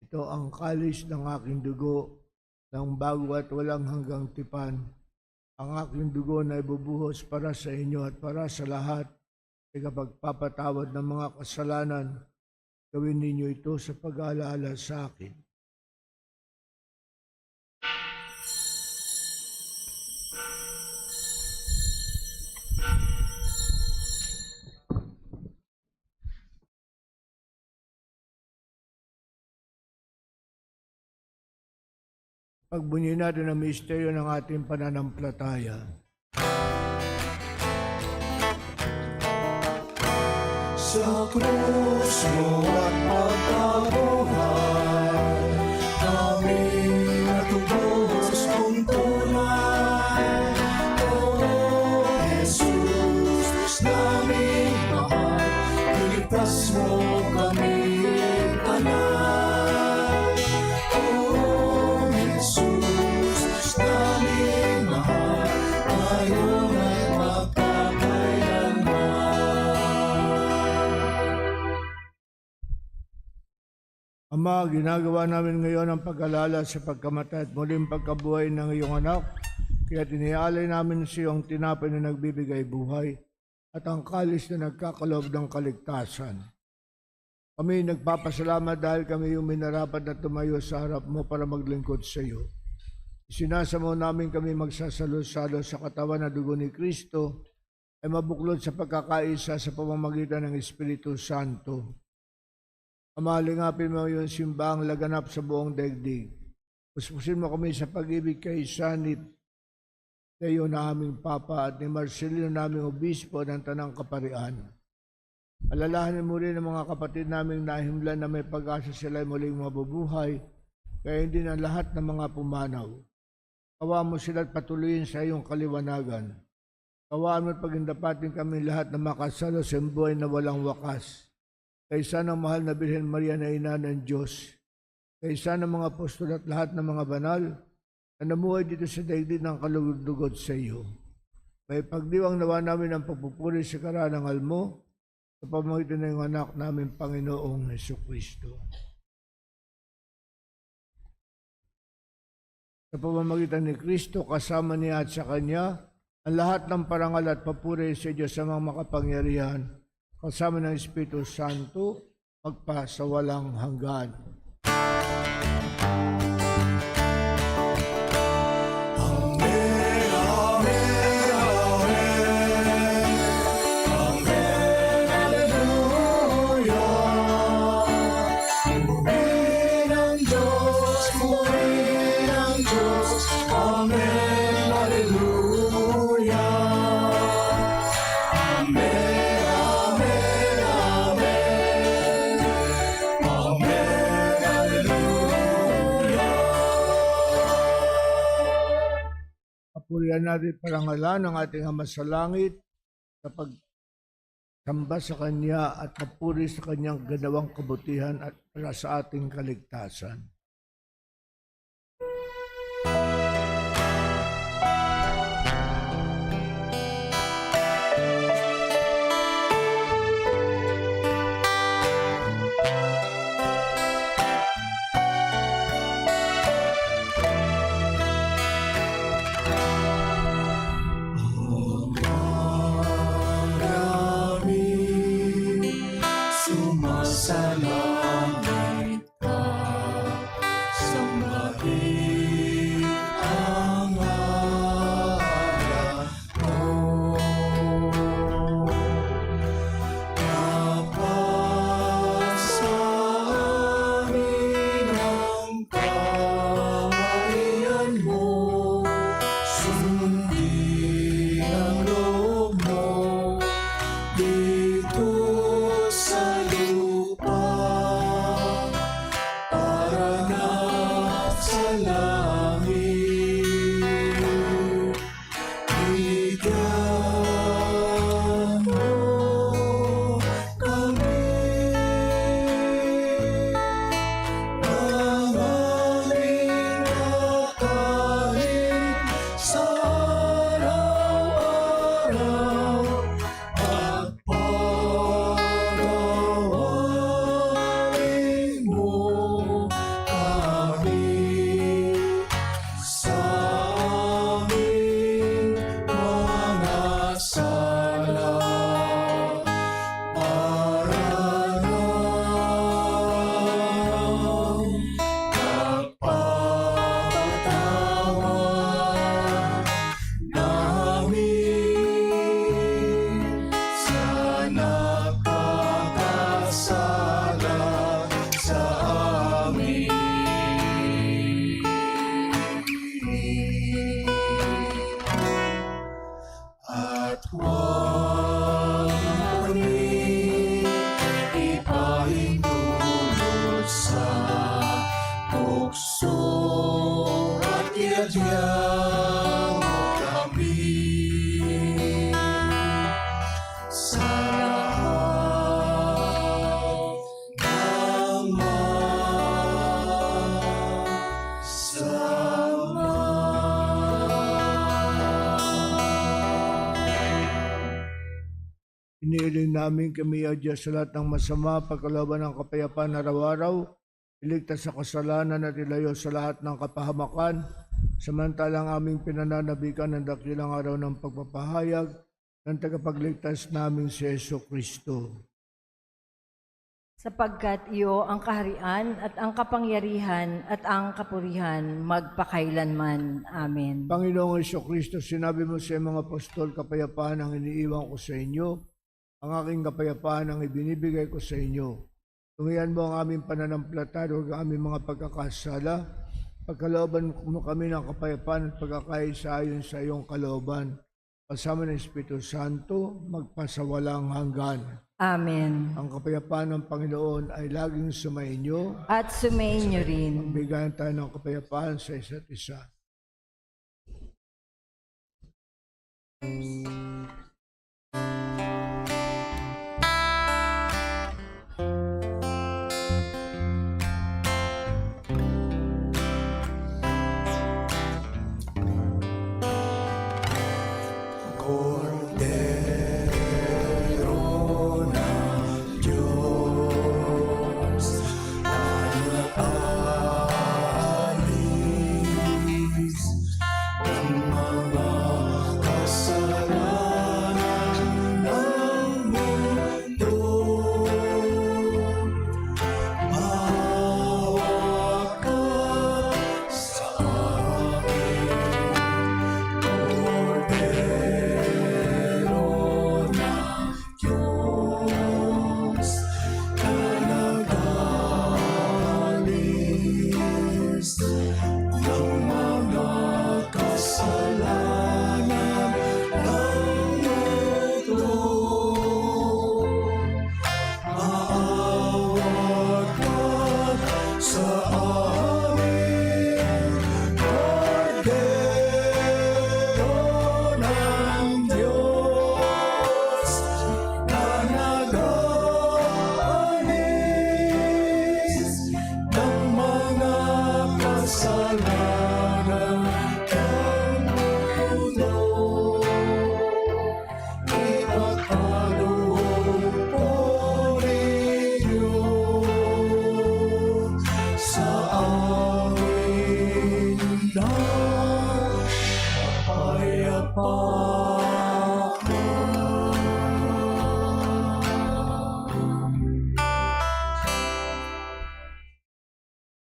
[SPEAKER 4] Ito ang kalis ng aking dugo, ng bago at walang hanggang tipan. Ang aking dugo na ibubuhos para sa inyo at para sa lahat, ay kapagpapatawad ng mga kasalanan, gawin ninyo ito sa pag-aalala sa akin. Pagbunyi natin ang misteryo ng ating pananampalataya.
[SPEAKER 3] Sa krus mo at pagkabuhay, aming natubos mong tunay. O Jesus, Diyos naming mahal, iligtas mo kami anak. O Jesus, Diyos naming mahal, ngayon at magpakailanman.
[SPEAKER 4] Ama, ginagawa namin ngayon ang pag-alala sa pagkamatay at muling pagkabuhay ng iyong anak. Kaya tinialay namin sa iyong tinapay na nagbibigay buhay at ang kalis na nagkakaloob ng kaligtasan. Kami nagpapasalamat dahil kami yung minarapat na tumayo sa harap mo para maglingkod sa iyo. Isinasamo namin kami magsasalo-salo sa katawan na dugo ni Kristo ay mabuklod sa pagkakaisa sa pamamagitan ng Espiritu Santo. Amalingapin mo yung simbahang laganap sa buong daigdig. Puspusin mo kami sa pag-ibig kay Sanit, kayo na aming Papa at ni Marcelino naming Obispo ng Tanang Kaparian. Alalahanin mo rin ang mga kapatid naming nahimlan na may pag-asa sila muling mabubuhay, kaya hindi na lahat ng mga pumanaw. Kawa mo sila at patuloyin sa iyong kaliwanagan. Kawaan mo at pagindapatin kami lahat na makasalo sa buhay na walang wakas. Kaysa ng mahal na Birhen Maria na ina ng Diyos, kaysa ng mga apostol at lahat ng mga banal na namuhay dito sa daigdig ng kalugod-lugod sa iyo. May pagdiwang nawa namin ang pagpupuri sa karangal mo sa pamamagitan ng anak namin Panginoong Hesukristo. Sa pamamagitan ni Kristo, kasama niya at sa Kanya, ang lahat ng parangal at papuri sa Diyos sa mga makapangyarihan, kasama ng Espiritu Santo, magpasawalang hanggan.
[SPEAKER 3] Amen, Hallelujah. Amen, Amen, Amen. Amen, Hallelujah.
[SPEAKER 4] Papurihan natin parangalan ng ating Ama sa Langit sa pagsamba sa Kanya at papuri sa Kanyang ganawang kabutihan at para sa ating kaligtasan.
[SPEAKER 3] Marami sumasalangit ka, sambahin ang ngalan mo. Dapat sa amin ang kaharian mo, sundin ang loob mo dito sa lupa para na sa langit. Bigyan mo kami ng aming kakanin sa araw-araw at pagawain mo kami sa aming mga sala para ng kapatawaran namin sa nakakasala sa amin. At huwag kami ipahintulot sa tukso at iadya mo kami sa lahat ng masama.
[SPEAKER 4] Iniiling namin kami o Diyos sa lahat ng masama, pagkalooban ng kapayapaan araw-araw, iligtas sa kasalanan at ilayo sa lahat ng kapahamakan, samantalang aming pinananabikan ng dakilang araw ng pagpapahayag ng tagapagligtas namin si Yesu Kristo.
[SPEAKER 2] Sapagkat iyo ang kaharian at ang kapangyarihan at ang kapurihan magpakailanman. Amen.
[SPEAKER 4] Panginoong Yesu Kristo, sinabi mo sa mga apostol, kapayapaan ang iniiwan ko sa inyo, ang aking kapayapaan ang ibinibigay ko sa inyo. Tungian mo ang aming pananampalataya, huwag ang aming mga pagkakasala. Pagkalooban mo kami ng kapayapaan at pagkakaisa ayon sa iyong kalooban. Kasama ng Espiritu Santo, magpasawalang hanggan.
[SPEAKER 2] Amen.
[SPEAKER 4] Ang kapayapaan ng Panginoon ay laging sumainyo.
[SPEAKER 2] At sumainyo rin.
[SPEAKER 4] Bigyan tayo ng kapayapaan sa isa't isa.
[SPEAKER 3] Cordero ng Diyos, nag-aalis ng mga kasalanan.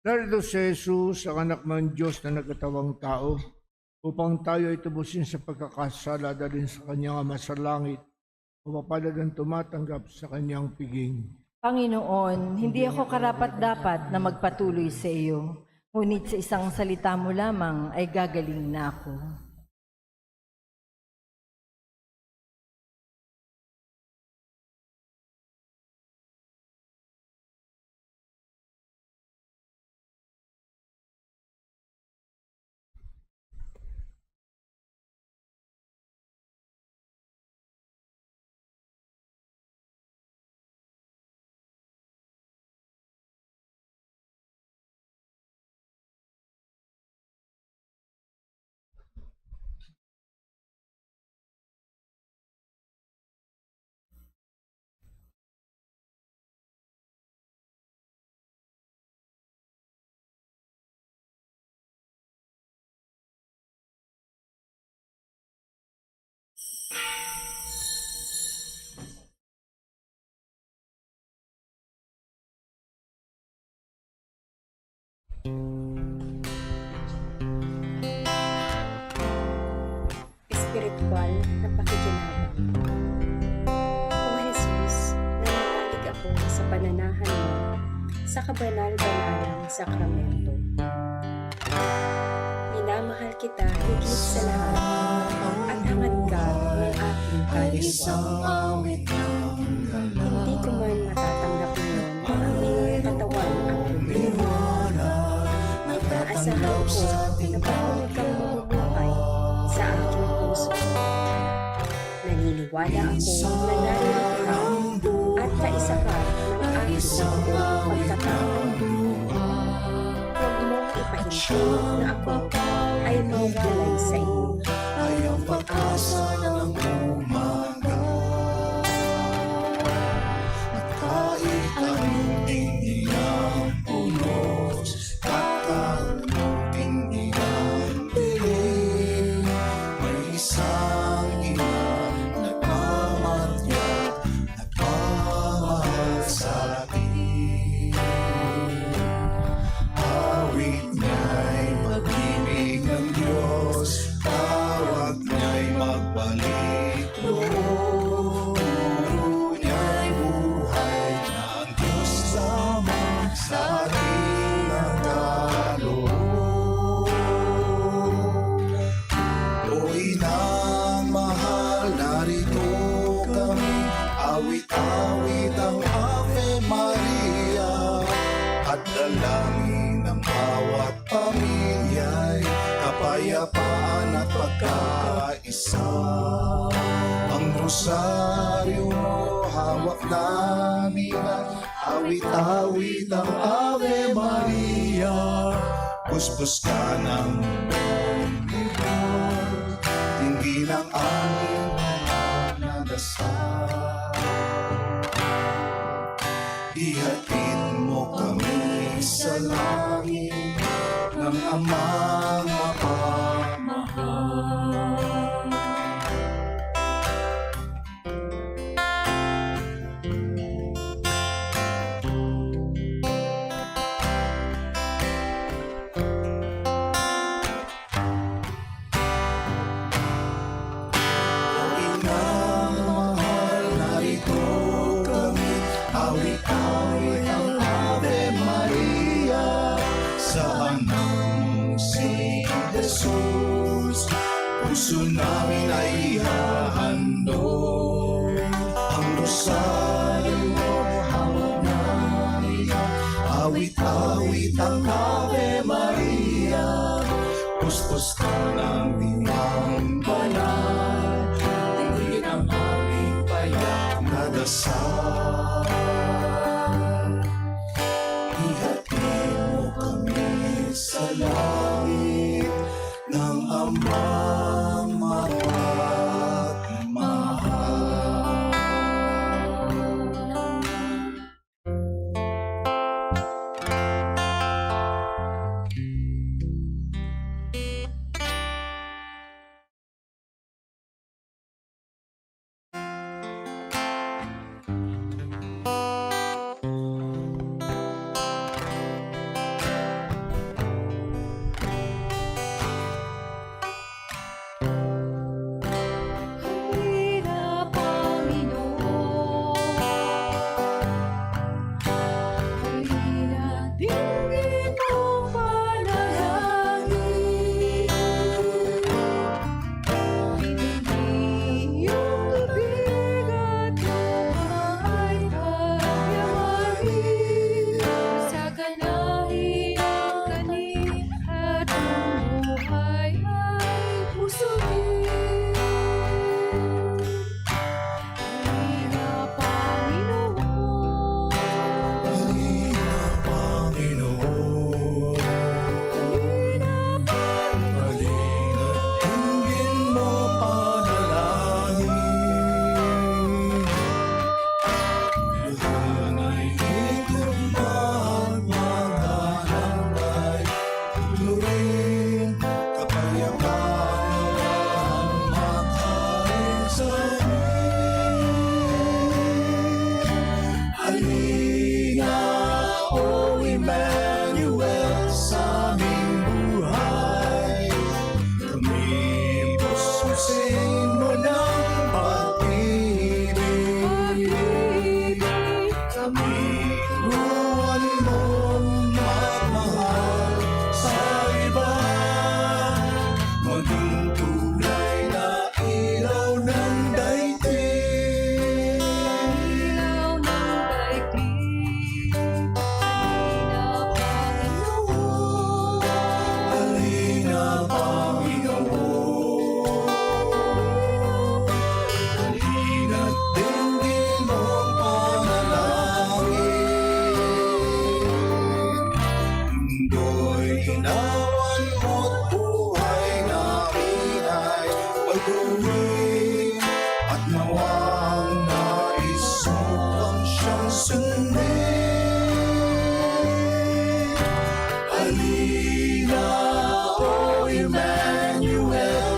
[SPEAKER 4] Narito si Jesus, ang anak ng Diyos na nagkatawang tao, upang tayo ay tubusin sa pagkakasala dalhin sa kanyang Ama sa langit, upapalad ang tumatanggap sa kanyang piging.
[SPEAKER 2] Panginoon, hindi ako karapat-dapat na magpatuloy sa iyo, ngunit sa isang salita mo lamang ay gagaling na ako.
[SPEAKER 6] Espiritual na pakikinabang. O Jesus, nananalig ako sa pananahan mo sa kabanal-banalang sakramento. Minamahal kita higit sa lahat at hangad ka ng aking kaluluwa. Hindi ko man matatanggap ngayon ang iyong katawan ang problema. Nag-aasahan ko na patuloy kang mabubuhay sa aking puso. Naniniwala ako na naririnig ka at kaisa ka ng aking buong pagkatao. Huwag mong ipahintay na ako ay mawalay sa iyo.
[SPEAKER 3] Ay ang pag-asa ng umaga. At kahit anong tingin punos at anong tingin dilim, may isang ina nagmamadya, nagmamahal sa atin. Awit niya'y pag-ibig ng Diyos, tawag niya'y magbalik loob. Turo niya'y buhay na ang Diyos lamang sa ating nagkaloob. O inang mahal, narito kami, awit-awit ang Ave Maria, at dalangin ng bawat pamilya'y kapayapaan at pagkakaisa. Ang rosaryo mo hawak namin at awit-awit ang Ave Maria. Puspos ka ng libon, tinggi ng aming mga dasal. Ihatid mo kami sa langit ng Amang mapamahal. O inang mahal, narito kami, awit-awit ang Ave Maria sa anak mong si Jesus. Puso namin ay ihahandog ang rosaryo mo hawak namin, awit-awit ang Ave Maria. Puspos ka ng timang banal, tingin ang aming payak na dasal. Ihatid mo kami sa langit ng Amang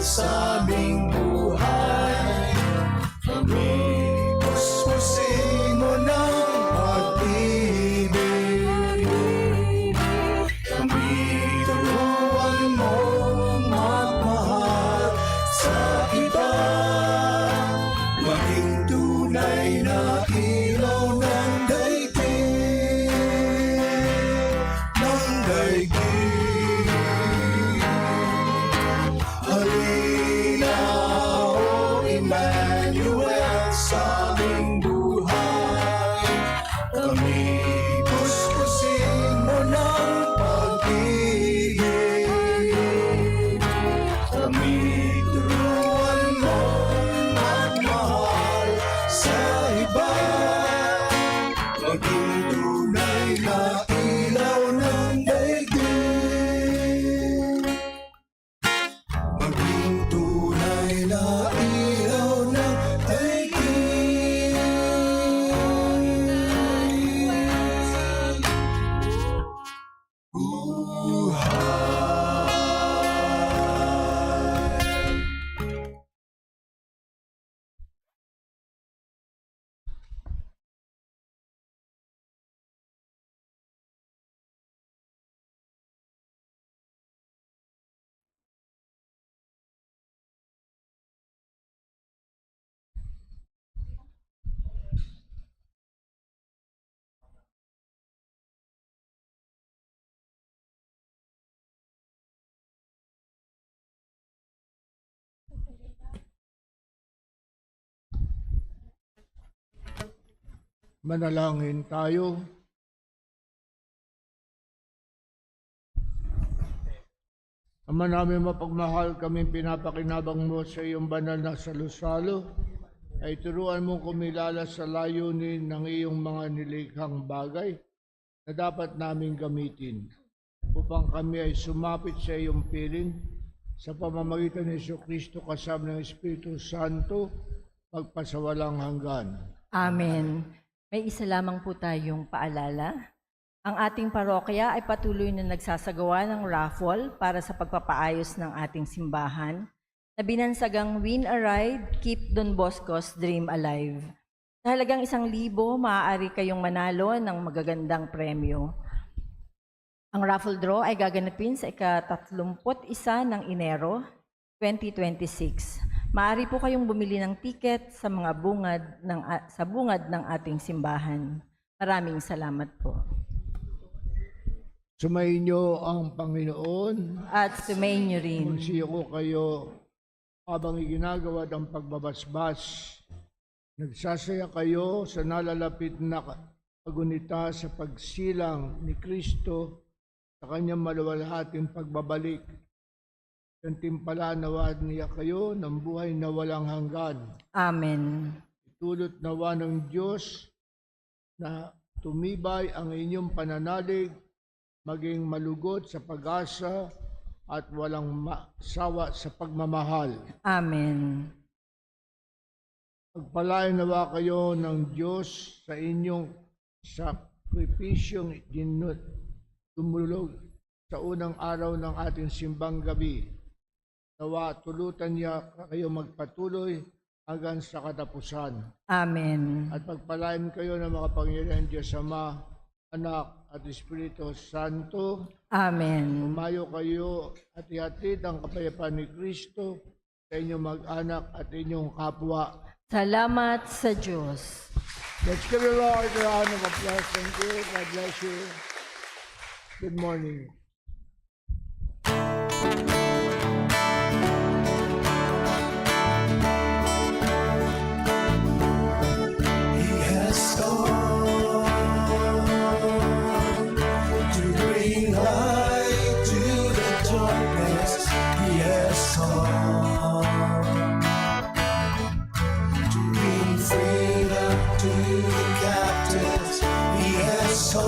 [SPEAKER 3] sa aming buhay. Kami puspusin mo ng pag-ibig. Kami turuan mo magmahal sa iba. Maging tunay na ilaw ng daigdig. Ng daigdig. Halina, O Emmanuel, sa aming buhay. Kami puspusin mo ng pag-ibig. Kami turuan mo magmahal sa iba. Maging tunay na ilaw ng daigdig. Maging tunay na ilaw ng daigdig. Buhay.
[SPEAKER 4] Manalangin tayo. Ama namin mapagmahal, kami pinapakinabang mo sa iyong banal na salusalo, ay turuan mo kumilala sa layunin ng iyong mga nilikhang bagay na dapat namin gamitin upang kami ay sumapit sa iyong piling sa pamamagitan ni Jesucristo kasama ng Espiritu Santo magpasawalang hanggan.
[SPEAKER 2] Amen. May isa lamang po tayong paalala. Ang ating parokya ay patuloy na nagsasagawa ng raffle para sa pagpapaayos ng ating simbahan na binansagang Win a Ride, Keep Don Bosco's Dream Alive. Sa halagang 1,000, maaari kayong manalo ng magagandang premyo. Ang raffle draw ay gaganapin sa ika-31 ng Enero 2026. Maaari po kayong bumili ng tiket sa mga bungad ng ating simbahan. Maraming salamat po.
[SPEAKER 4] Sumayin niyo ang Panginoon.
[SPEAKER 2] At sumayin niyo rin.
[SPEAKER 4] Magsiyo ko kayo habang iginagawa ang pagbabasbas. Nagsasaya kayo sa nalalapit na pagunita sa pagsilang ni Kristo sa kanyang maluwalhating pagbabalik. Gantimpalaan nawa niya kayo ng buhay na walang hanggan.
[SPEAKER 2] Amen.
[SPEAKER 4] Itulot nawa ng Diyos na tumibay ang inyong pananalig, maging malugot sa pag-asa at walang sawa sa pagmamahal.
[SPEAKER 2] Amen.
[SPEAKER 4] Pagpalain nawa kayo ng Diyos sa inyong sakripisyong tumulog sa unang araw ng ating simbang gabi. Nawa tulutan niya kayo magpatuloy hanggang sa katapusan.
[SPEAKER 2] Amen.
[SPEAKER 4] At pagpalain kayo ng makapangyarihan Diyos Ama, Anak at Espiritu Santo.
[SPEAKER 2] Amen.
[SPEAKER 4] Umayo kayo at ihatid ang kapayapaan ni Kristo sa inyong mag-anak at inyong kapwa.
[SPEAKER 2] Salamat sa Diyos.
[SPEAKER 4] Let's give the Lord a round of applause. Thank you. God bless you. Good morning.
[SPEAKER 3] He has come to bring light to the darkness. He has come to bring freedom to the captives. He has come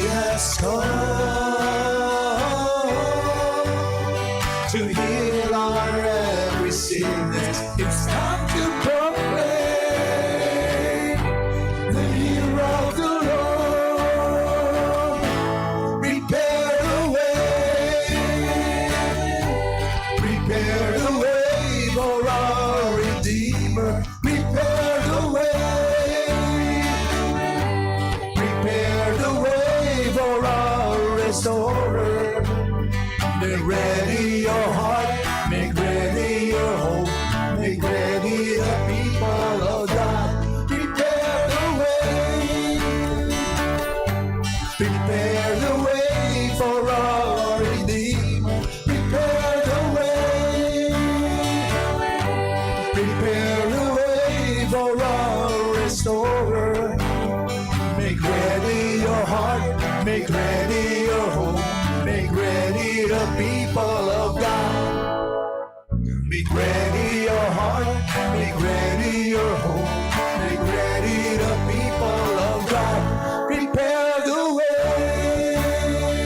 [SPEAKER 3] has come to heal our every sickness. It's time to proclaim the year of the Lord. Prepare the way for our Redeemer. Prepare the way for our Restorer. Make ready your heart, make ready your hope, make ready the people of God. Prepare the way for our Redeemer. Prepare the way for our Restorer. Make ready your heart, make ready your home, make ready the people of God. Make ready your heart, make